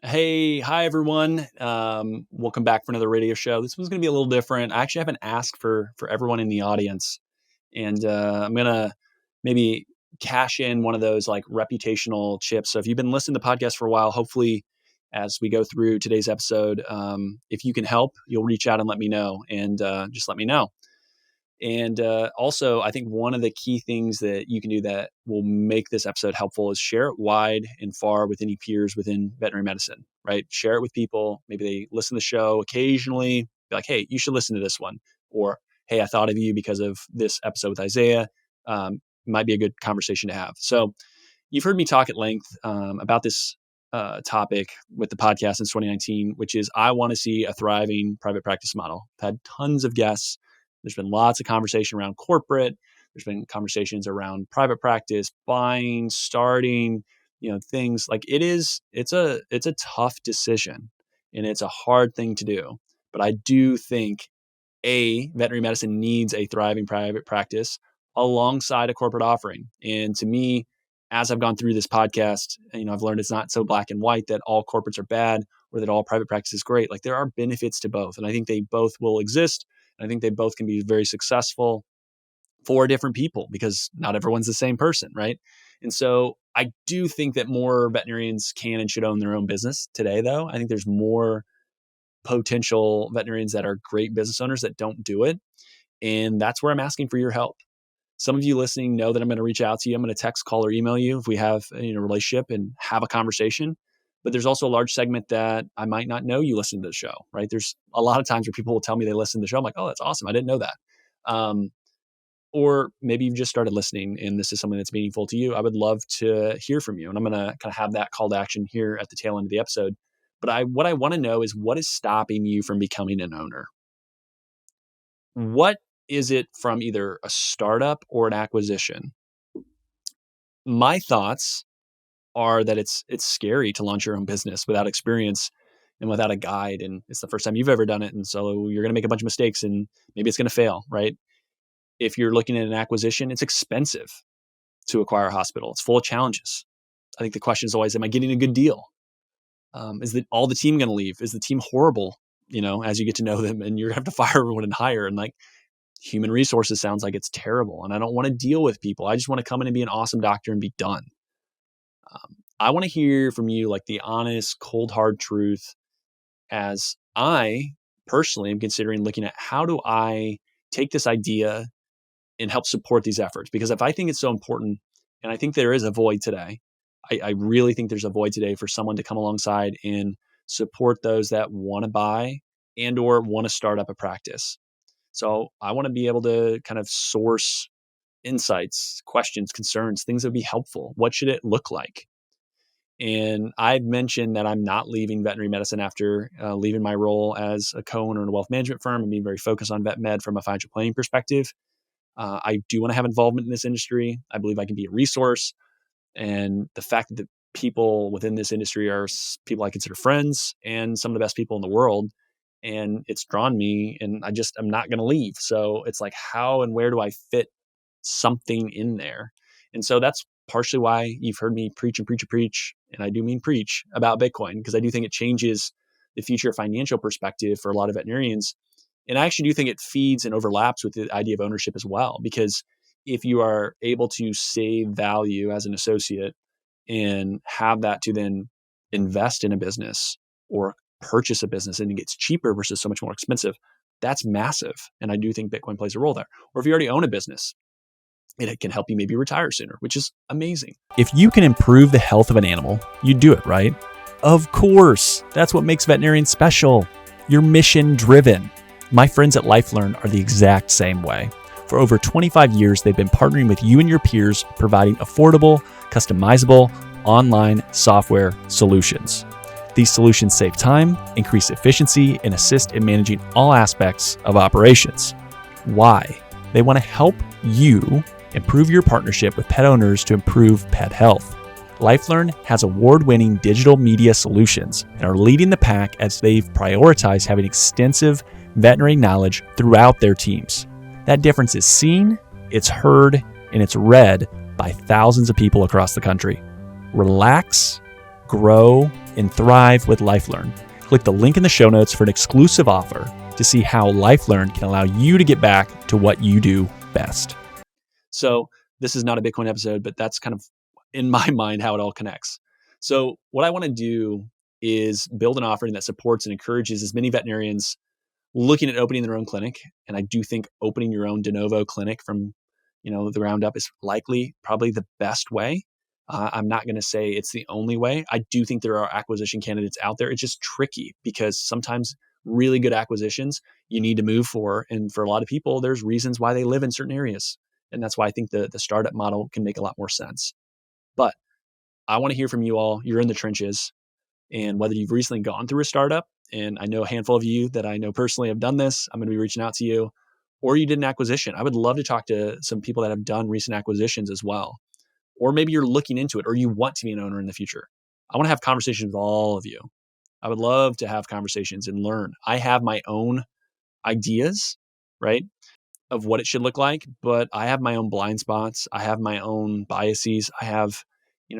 Hi everyone. Welcome back for another radio show. This one's going to be a little different. I actually haven't asked for everyone in the audience, and I'm gonna maybe cash in one of those like reputational chips. So if you've been listening to the podcast for a while, hopefully, as we go through today's episode, if you can help, you'll reach out and let me know, and just let me know. And also, I think one of the key things that you can do that will make this episode helpful is share it wide and far with any peers within veterinary medicine, right? Share it with people. Maybe they listen to the show occasionally, be like, hey, you should listen to this one. Or, hey, I thought of you because of this episode with Isaiah. Might be a good conversation to have. So you've heard me talk at length about this topic with the podcast since 2019, which is I want to see a thriving private practice model. I've had tons of guests. There's been lots of conversation around corporate. There's been conversations around private practice, buying, starting, things like it's a tough decision and it's a hard thing to do. But I do think veterinary medicine needs a thriving private practice alongside a corporate offering. And to me, as I've gone through this podcast, I've learned it's not so black and white that all corporates are bad or that all private practice is great. Like there are benefits to both. And I think they both will exist. I think they both can be very successful for different people because not everyone's the same person, right? And so I do think that more veterinarians can and should own their own business today, though. I think there's more potential veterinarians that are great business owners that don't do it. And that's where I'm asking for your help. Some of you listening know that I'm going to reach out to you. I'm going to text, call, or email you if we have a relationship and have a conversation. But there's also a large segment that I might not know you listen to the show, right? There's a lot of times where people will tell me they listen to the show. I'm like, oh, that's awesome. I didn't know that. Or maybe you've just started listening and this is something that's meaningful to you. I would love to hear from you. And I'm going to kind of have that call to action here at the tail end of the episode. But what I want to know is what is stopping you from becoming an owner? What is it from either a startup or an acquisition? My thoughts are that it's scary to launch your own business without experience and without a guide. And it's the first time you've ever done it. And so you're going to make a bunch of mistakes and maybe it's going to fail, right? If you're looking at an acquisition, it's expensive to acquire a hospital. It's full of challenges. I think the question is always, am I getting a good deal? Is all the team going to leave? Is the team horrible? As you get to know them and you're going to have to fire everyone and hire, and like human resources sounds like it's terrible. And I don't want to deal with people. I just want to come in and be an awesome doctor and be done. I want to hear from you like the honest, cold, hard truth, as I personally am considering looking at how do I take this idea and help support these efforts? Because if I think it's so important, and I think there is a void today, I really think there's a void today for someone to come alongside and support those that want to buy and or want to start up a practice. So I want to be able to kind of source insights, questions, concerns, things that would be helpful. What should it look like? And I've mentioned that I'm not leaving veterinary medicine after leaving my role as a co-owner in a wealth management firm and being very focused on vet med from a financial planning perspective. I do want to have involvement in this industry. I believe I can be a resource. And the fact that the people within this industry are people I consider friends and some of the best people in the world. And it's drawn me and I'm not going to leave. So it's like, how and where do I fit something in there? And so that's partially why you've heard me preach and preach and preach. And I do mean preach about Bitcoin, because I do think it changes the future financial perspective for a lot of veterinarians. And I actually do think it feeds and overlaps with the idea of ownership as well, because if you are able to save value as an associate and have that to then invest in a business or purchase a business and it gets cheaper versus so much more expensive, that's massive. And I do think Bitcoin plays a role there. Or if you already own a business, it can help you maybe retire sooner, which is amazing. If you can improve the health of an animal, you do it, right? Of course. That's what makes veterinarians special. You're mission driven. My friends at LifeLearn are the exact same way. For over 25 years, they've been partnering with you and your peers, providing affordable, customizable, online software solutions. These solutions save time, increase efficiency, and assist in managing all aspects of operations. Why? They want to help you improve your partnership with pet owners to improve pet health. LifeLearn has award-winning digital media solutions and are leading the pack as they've prioritized having extensive veterinary knowledge throughout their teams. That difference is seen, it's heard, and it's read by thousands of people across the country. Relax, grow, and thrive with LifeLearn. Click the link in the show notes for an exclusive offer to see how LifeLearn can allow you to get back to what you do best. So this is not a Bitcoin episode, but that's kind of in my mind how it all connects. So what I want to do is build an offering that supports and encourages as many veterinarians looking at opening their own clinic. And I do think opening your own de novo clinic from, the ground up is likely probably the best way. I'm not going to say it's the only way. I do think there are acquisition candidates out there. It's just tricky because sometimes really good acquisitions you need to move for. And for a lot of people, there's reasons why they live in certain areas. And that's why I think the startup model can make a lot more sense. But I want to hear from you all. You're in the trenches. And whether you've recently gone through a startup, and I know a handful of you that I know personally have done this, I'm going to be reaching out to you, or you did an acquisition. I would love to talk to some people that have done recent acquisitions as well. Or maybe you're looking into it, or you want to be an owner in the future. I want to have conversations with all of you. I would love to have conversations and learn. I have my own ideas, right, of what it should look like, but I have my own blind spots. I have my own biases. I have,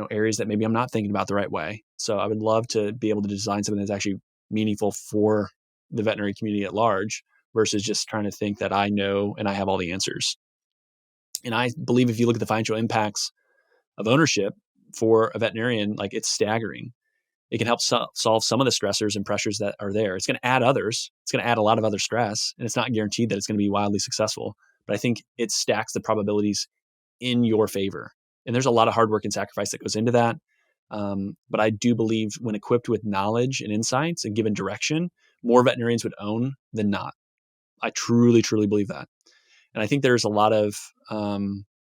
areas that maybe I'm not thinking about the right way. So I would love to be able to design something that's actually meaningful for the veterinary community at large versus just trying to think that I know and I have all the answers. And I believe if you look at the financial impacts of ownership for a veterinarian, like it's staggering. It can help solve some of the stressors and pressures that are there. It's going to add others. It's going to add a lot of other stress, and it's not guaranteed that it's going to be wildly successful. But I think it stacks the probabilities in your favor. And there's a lot of hard work and sacrifice that goes into that. But I do believe when equipped with knowledge and insights and given direction, more veterinarians would own than not. I truly, truly believe that. And I think there's a lot of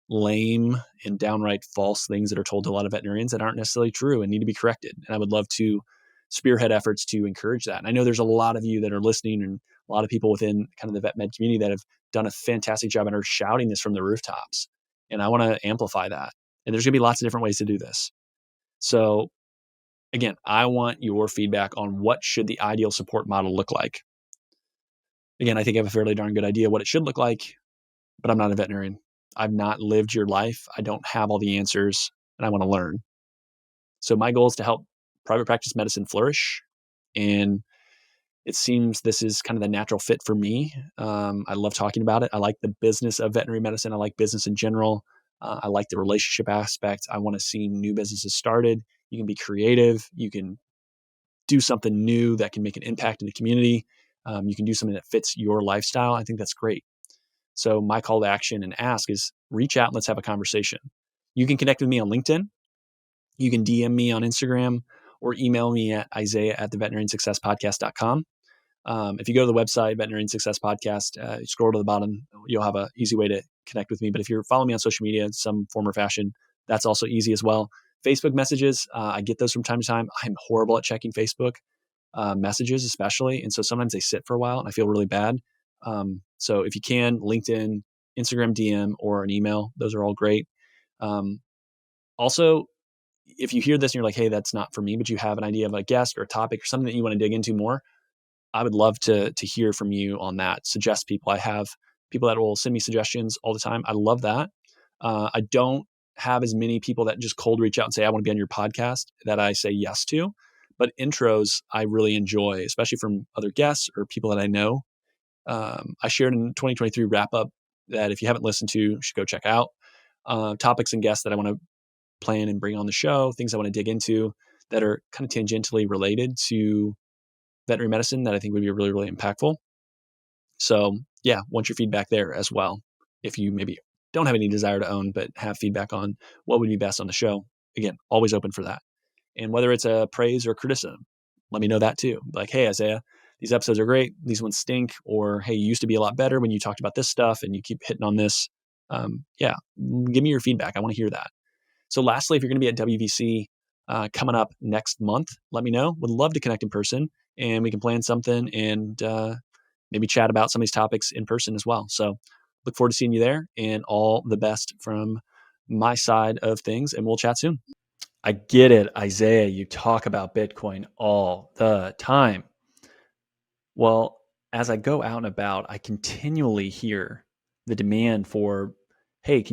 lame and downright false things that are told to a lot of veterinarians that aren't necessarily true and need to be corrected. And I would love to spearhead efforts to encourage that. And I know there's a lot of you that are listening and a lot of people within kind of the vet med community that have done a fantastic job and are shouting this from the rooftops. And I want to amplify that. And there's going to be lots of different ways to do this. So again, I want your feedback on what should the ideal support model look like. Again, I think I have a fairly darn good idea what it should look like, but I'm not a veterinarian. I've not lived your life. I don't have all the answers, and I want to learn. So my goal is to help private practice medicine flourish. And it seems this is kind of the natural fit for me. I love talking about it. I like the business of veterinary medicine. I like business in general. I like the relationship aspect. I want to see new businesses started. You can be creative. You can do something new that can make an impact in the community. You can do something that fits your lifestyle. I think that's great. So my call to action and ask is reach out and let's have a conversation. You can connect with me on LinkedIn. You can DM me on Instagram or email me at isaiah@theveterinariansuccesspodcast.com. If you go to the website, Veterinarian Success Podcast, scroll to the bottom, you'll have an easy way to connect with me. But if you're following me on social media in some form or fashion, that's also easy as well. Facebook messages, I get those from time to time. I'm horrible at checking Facebook messages, especially. And so sometimes they sit for a while and I feel really bad. So if you can, LinkedIn, Instagram DM, or an email, those are all great. Also, if you hear this and you're like, hey, that's not for me, but you have an idea of a guest or a topic or something that you want to dig into more, I would love to hear from you on that. Suggest people. I have people that will send me suggestions all the time. I love that. I don't have as many people that just cold reach out and say, I want to be on your podcast that I say yes to. But intros, I really enjoy, especially from other guests or people that I know. I shared in 2023 wrap up that if you haven't listened to, you should go check out. Topics and guests that I want to plan and bring on the show, things I want to dig into that are kind of tangentially related to veterinary medicine that I think would be really, really impactful. So yeah, want your feedback there as well. If you maybe don't have any desire to own, but have feedback on what would be best on the show, again, always open for that. And whether it's a praise or criticism, let me know that too. Like, hey, Isaiah, these episodes are great. These ones stink. Or, hey, you used to be a lot better when you talked about this stuff and you keep hitting on this. Yeah, give me your feedback. I want to hear that. So lastly, if you're going to be at WVC coming up next month, let me know. Would love to connect in person and we can plan something and maybe chat about some of these topics in person as well. So look forward to seeing you there and all the best from my side of things. And we'll chat soon. I get it, Isaiah. You talk about Bitcoin all the time. Well, as I go out and about, I continually hear the demand for, hey,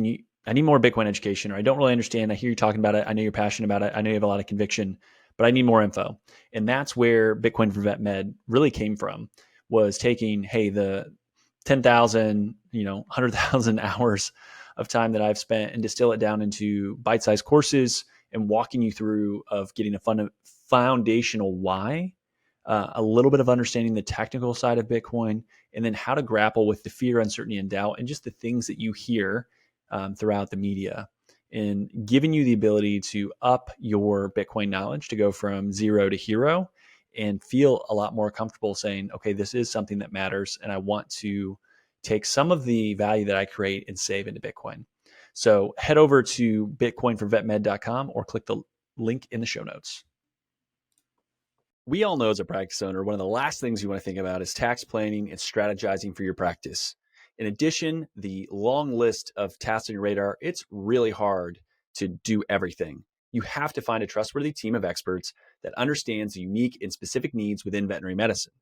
I need more Bitcoin education, or I don't really understand. I hear you talking about it. I know you're passionate about it. I know you have a lot of conviction, but I need more info. And that's where Bitcoin for Vet Med really came from, was taking, hey, the 10,000, 100,000 hours of time that I've spent and distill it down into bite-sized courses and walking you through of getting a foundational why, a little bit of understanding the technical side of Bitcoin, and then how to grapple with the fear, uncertainty, and doubt, and just the things that you hear throughout the media, and giving you the ability to up your Bitcoin knowledge to go from zero to hero and feel a lot more comfortable saying, okay, this is something that matters, and I want to take some of the value that I create and save into Bitcoin. So head over to bitcoinforvetmed.com or click the link in the show notes. We all know as a practice owner, one of the last things you want to think about is tax planning and strategizing for your practice. In addition, the long list of tasks on your radar, it's really hard to do everything. You have to find a trustworthy team of experts that understands the unique and specific needs within veterinary medicine.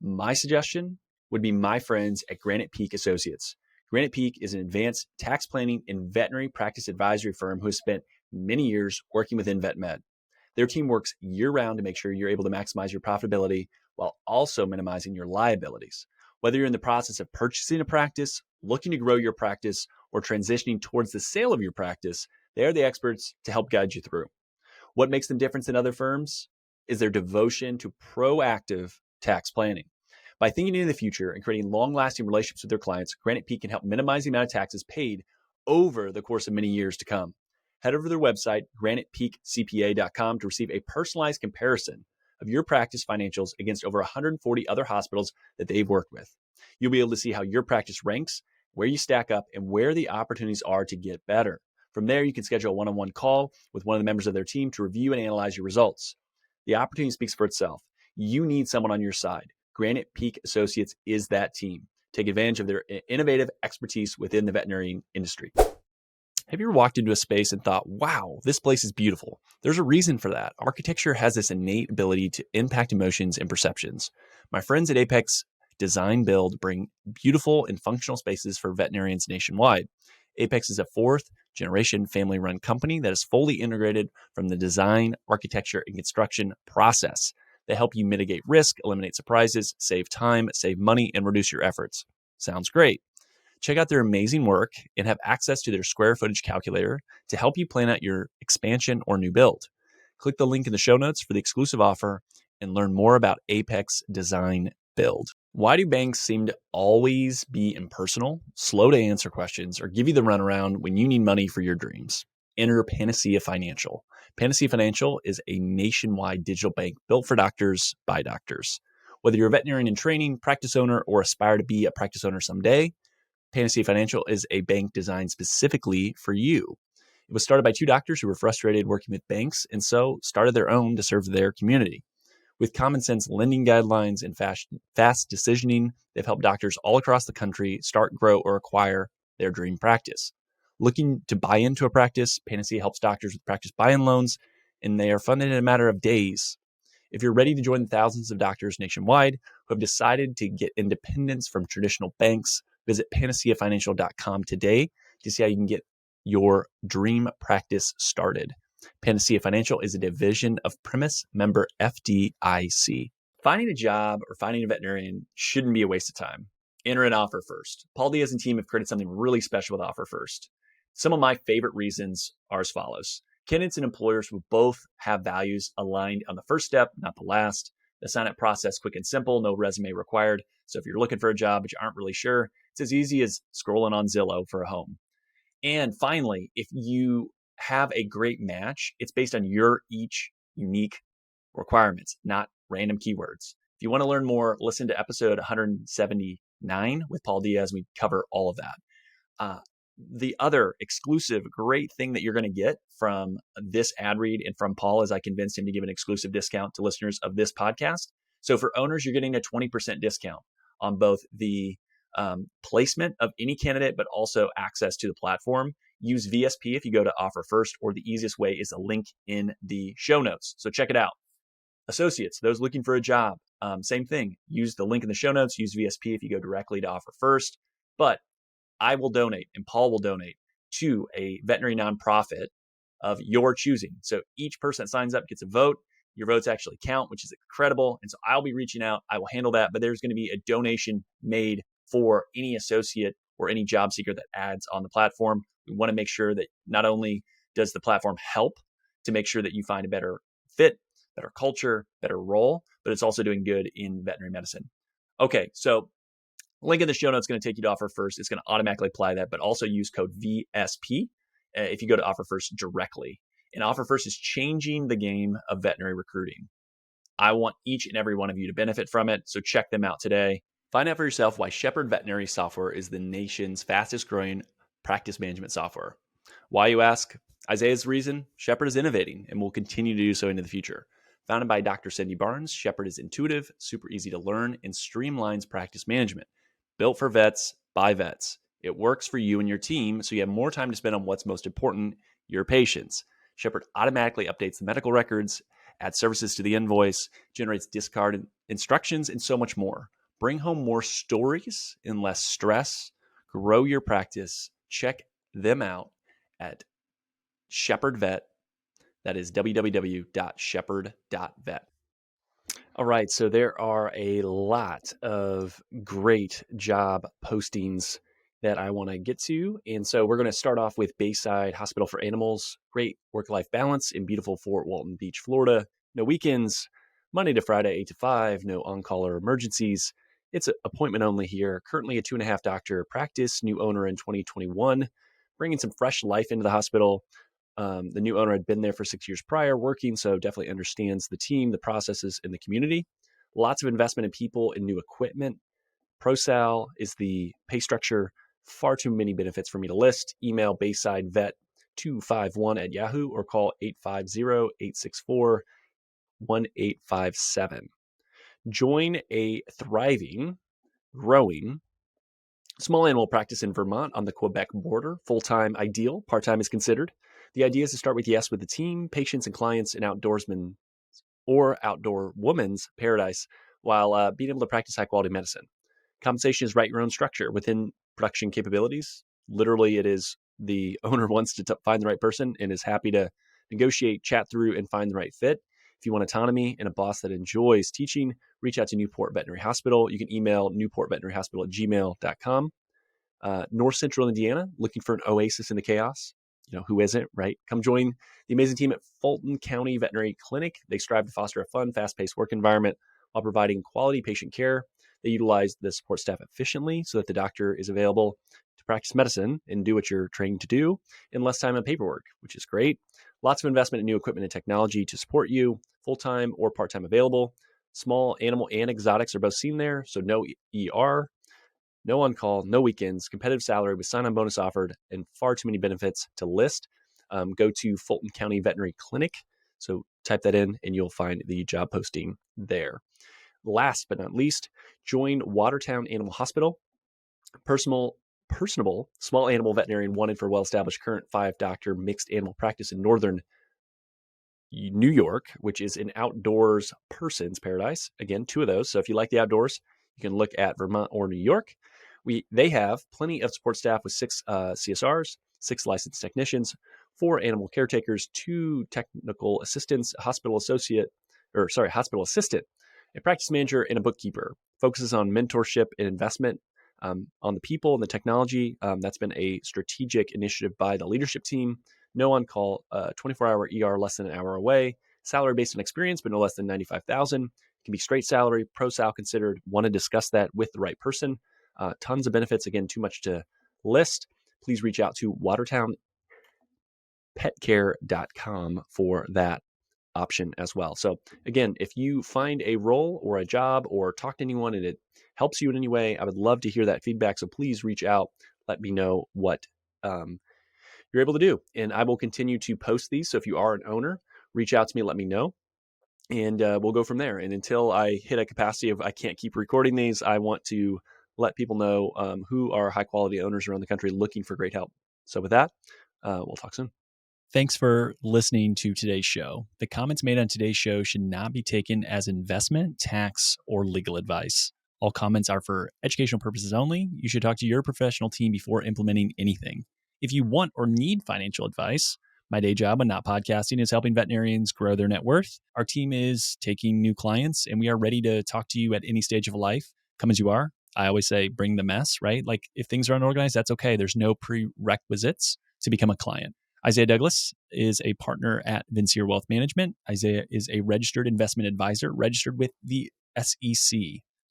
My suggestion would be my friends at Granite Peak Associates. Granite Peak is an advanced tax planning and veterinary practice advisory firm who has spent many years working within vet med. Their team works year-round to make sure you're able to maximize your profitability while also minimizing your liabilities. Whether you're in the process of purchasing a practice, looking to grow your practice, or transitioning towards the sale of your practice, they are the experts to help guide you through. What makes them different than other firms is their devotion to proactive tax planning. By thinking into the future and creating long-lasting relationships with their clients, Granite Peak can help minimize the amount of taxes paid over the course of many years to come. Head over to their website, granitepeakcpa.com, to receive a personalized comparison of your practice financials against over 140 other hospitals that they've worked with. You'll be able to see how your practice ranks, where you stack up, and where the opportunities are to get better. From there, you can schedule a one-on-one call with one of the members of their team to review and analyze your results. The opportunity speaks for itself. You need someone on your side. Granite Peak Associates is that team. Take advantage of their innovative expertise within the veterinary industry. Have you ever walked into a space and thought, wow, this place is beautiful? There's a reason for that. Architecture has this innate ability to impact emotions and perceptions. My friends at Apex Design Build bring beautiful and functional spaces for veterinarians nationwide. Apex is a fourth generation family run company that is fully integrated from the design, architecture, and construction process. They help you mitigate risk, eliminate surprises, save time, save money, and reduce your efforts. Sounds great. Check out their amazing work and have access to their square footage calculator to help you plan out your expansion or new build. Click the link in the show notes for the exclusive offer and learn more about Apex Design Build. Why do banks seem to always be impersonal, slow to answer questions, or give you the runaround when you need money for your dreams? Enter Panacea Financial. Panacea Financial is a nationwide digital bank built for doctors by doctors. Whether you're a veterinarian in training, practice owner, or aspire to be a practice owner someday, Panacea Financial is a bank designed specifically for you. It was started by two doctors who were frustrated working with banks and so started their own to serve their community. With common sense lending guidelines and fast decisioning, they've helped doctors all across the country start, grow, or acquire their dream practice. Looking to buy into a practice, Panacea helps doctors with practice buy-in loans, and they are funded in a matter of days. If you're ready to join the thousands of doctors nationwide who have decided to get independence from traditional banks, visit panaceafinancial.com today to see how you can get your dream practice started. Panacea Financial is a division of Primis, member FDIC. Finding a job or finding a veterinarian shouldn't be a waste of time. Enter an offer first. Paul Diaz and team have created something really special with Offer First. Some of my favorite reasons are as follows. Candidates and employers will both have values aligned on the first step, not the last. The sign-up process quick and simple, no resume required. So if you're looking for a job but you aren't really sure, it's as easy as scrolling on Zillow for a home. And finally, if you have a great match, it's based on your each unique requirements, not random keywords. If you want to learn more, listen to episode 179 with Paul Diaz. We cover all of that. The other exclusive great thing that you're going to get from this ad read and from Paul is I convinced him to give an exclusive discount to listeners of this podcast. So for owners, you're getting a 20% discount on both the placement of any candidate, but also access to the platform. Use VSP if you go to Offer First, or the easiest way is a link in the show notes. So check it out. Associates, those looking for a job, same thing. Use the link in the show notes. Use VSP if you go directly to Offer First. But I will donate and Paul will donate to a veterinary nonprofit of your choosing. So each person that signs up gets a vote. Your votes actually count, which is incredible. And so I'll be reaching out. I will handle that. But there's going to be a donation made for any associate or any job seeker that adds on the platform. We want to make sure that not only does the platform help to make sure that you find a better fit, better culture, better role, but it's also doing good in veterinary medicine. Okay, so link in the show notes is going to take you to Offer First. It's going to automatically apply that, but also use code VSP if you go to Offer First directly. And Offer First is changing the game of veterinary recruiting. I want each and every one of you to benefit from it, so check them out today. Find out for yourself why Shepherd Veterinary Software is the nation's fastest growing practice management software. Why, you ask? Isaiah's reason: Shepherd is innovating and will continue to do so into the future. Founded by Dr. Cindy Barnes, Shepherd is intuitive, super easy to learn, and streamlines practice management. Built for vets, by vets. It works for you and your team, so you have more time to spend on what's most important, your patients. Shepherd automatically updates the medical records, adds services to the invoice, generates discard instructions, and so much more. Bring home more stories and less stress. Grow your practice. Check them out at Shepherd Vet. That is www.shepherd.vet. All right, so there are a lot of great job postings that I want to get to. And so we're going to start off with Bayside Hospital for Animals. Great work-life balance in beautiful Fort Walton Beach, Florida. No weekends, Monday to Friday, 8 to 5, no on-call or emergencies. It's an appointment only here. Currently a 2.5 doctor practice, new owner in 2021, bringing some fresh life into the hospital. The new owner had been there for 6 years prior working, so definitely understands the team, the processes, and the community. Lots of investment in people and new equipment. ProSal is the pay structure. Far too many benefits for me to list. Email BaysideVet251@Yahoo or call 850-864-1857. Join a thriving, growing small animal practice in Vermont on the Quebec border. Full-time ideal, part-time is considered. The idea is to start with yes with the team, patients, and clients in outdoorsman or outdoor woman's paradise while being able to practice high-quality medicine. Compensation is write your own structure within production capabilities. Literally, it is the owner wants to find the right person and is happy to negotiate, chat through, and find the right fit. If you want autonomy and a boss that enjoys teaching, reach out to Newport Veterinary Hospital. You can email newportveterinaryhospital@gmail.com. North Central Indiana, looking for an oasis in the chaos. You know, who isn't, right? Come join the amazing team at Fulton County Veterinary Clinic. They strive to foster a fun, fast-paced work environment while providing quality patient care. They utilize the support staff efficiently so that the doctor is available to practice medicine and do what you're trained to do in less time on paperwork, which is great. Lots of investment in new equipment and technology to support you, full-time or part-time available. Small animal and exotics are both seen there, so no ER. No on-call, no weekends, competitive salary with sign-on bonus offered, and far too many benefits to list. Go to Fulton County Veterinary Clinic. So type that in and you'll find the job posting there. Last but not least, join Watertown Animal Hospital. Personable small animal veterinarian wanted for well-established current 5-doctor mixed animal practice in northern New York, which is an outdoors person's paradise. Again, 2 of those. So if you like the outdoors, you can look at Vermont or New York. They have plenty of support staff with 6 CSRs, 6 licensed technicians, 4 animal caretakers, 2 technical assistants, a hospital assistant, a practice manager, and a bookkeeper. Focuses on mentorship and investment on the people and the technology. That's been a strategic initiative by the leadership team. No on-call, 24-hour ER less than an hour away. Salary based on experience, but no less than $95,000. Can be straight salary, pro-sal considered. Want to discuss that with the right person. Tons of benefits. Again, too much to list. Please reach out to watertownpetcare.com for that option as well. So again, if you find a role or a job or talk to anyone and it helps you in any way, I would love to hear that feedback. So please reach out. Let me know what you're able to do. And I will continue to post these. So if you are an owner, reach out to me, let me know. And we'll go from there. And until I hit a capacity of I can't keep recording these, I want to let people know who are high quality owners around the country looking for great help. So with that, we'll talk soon. Thanks for listening to today's show. The comments made on today's show should not be taken as investment, tax, or legal advice. All comments are for educational purposes only. You should talk to your professional team before implementing anything. If you want or need financial advice, My day job when not podcasting is helping veterinarians grow their net worth. Our team is taking new clients, and we are ready to talk to you at any stage of life. Come as you are. I always say, bring the mess, right? Like if things are unorganized, that's okay. There's no prerequisites to become a client. Isaiah Douglas is a partner at Vincier Wealth Management. Isaiah is a registered investment advisor, registered with the SEC.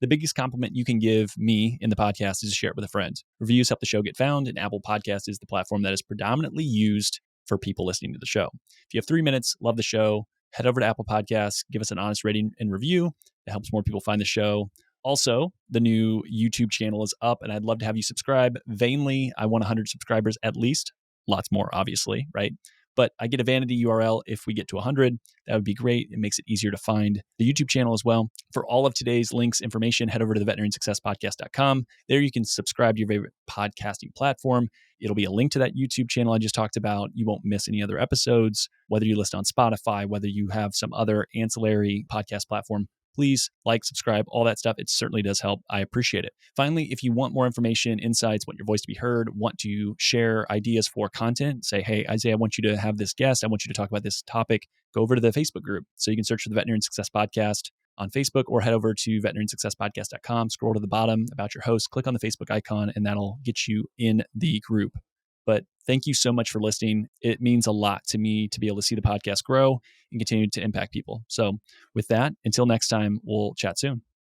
The biggest compliment you can give me in the podcast is to share it with a friend. Reviews help the show get found, and Apple Podcast is the platform that is predominantly used for people listening to the show. If you have 3 minutes, love the show, head over to Apple Podcasts, give us an honest rating and review. It helps more people find the show. Also, the new YouTube channel is up, and I'd love to have you subscribe. Vainly, I want 100 subscribers at least. Lots more, obviously, right? But I get a vanity URL if we get to 100. That would be great. It makes it easier to find the YouTube channel as well. For all of today's links, information, head over to the veterinariansuccesspodcast.com. There you can subscribe to your favorite podcasting platform. It'll be a link to that YouTube channel I just talked about. You won't miss any other episodes, whether you listen on Spotify, whether you have some other ancillary podcast platform. Please like, subscribe, all that stuff. It certainly does help. I appreciate it. Finally, if you want more information, insights, want your voice to be heard, want to share ideas for content, say, hey, Isaiah, I want you to have this guest. I want you to talk about this topic. Go over to the Facebook group. So you can search for the Veterinarian Success Podcast on Facebook or head over to veterinariansuccesspodcast.com, scroll to the bottom about your host, click on the Facebook icon, and that'll get you in the group. But thank you so much for listening. It means a lot to me to be able to see the podcast grow and continue to impact people. So with that, until next time, we'll chat soon.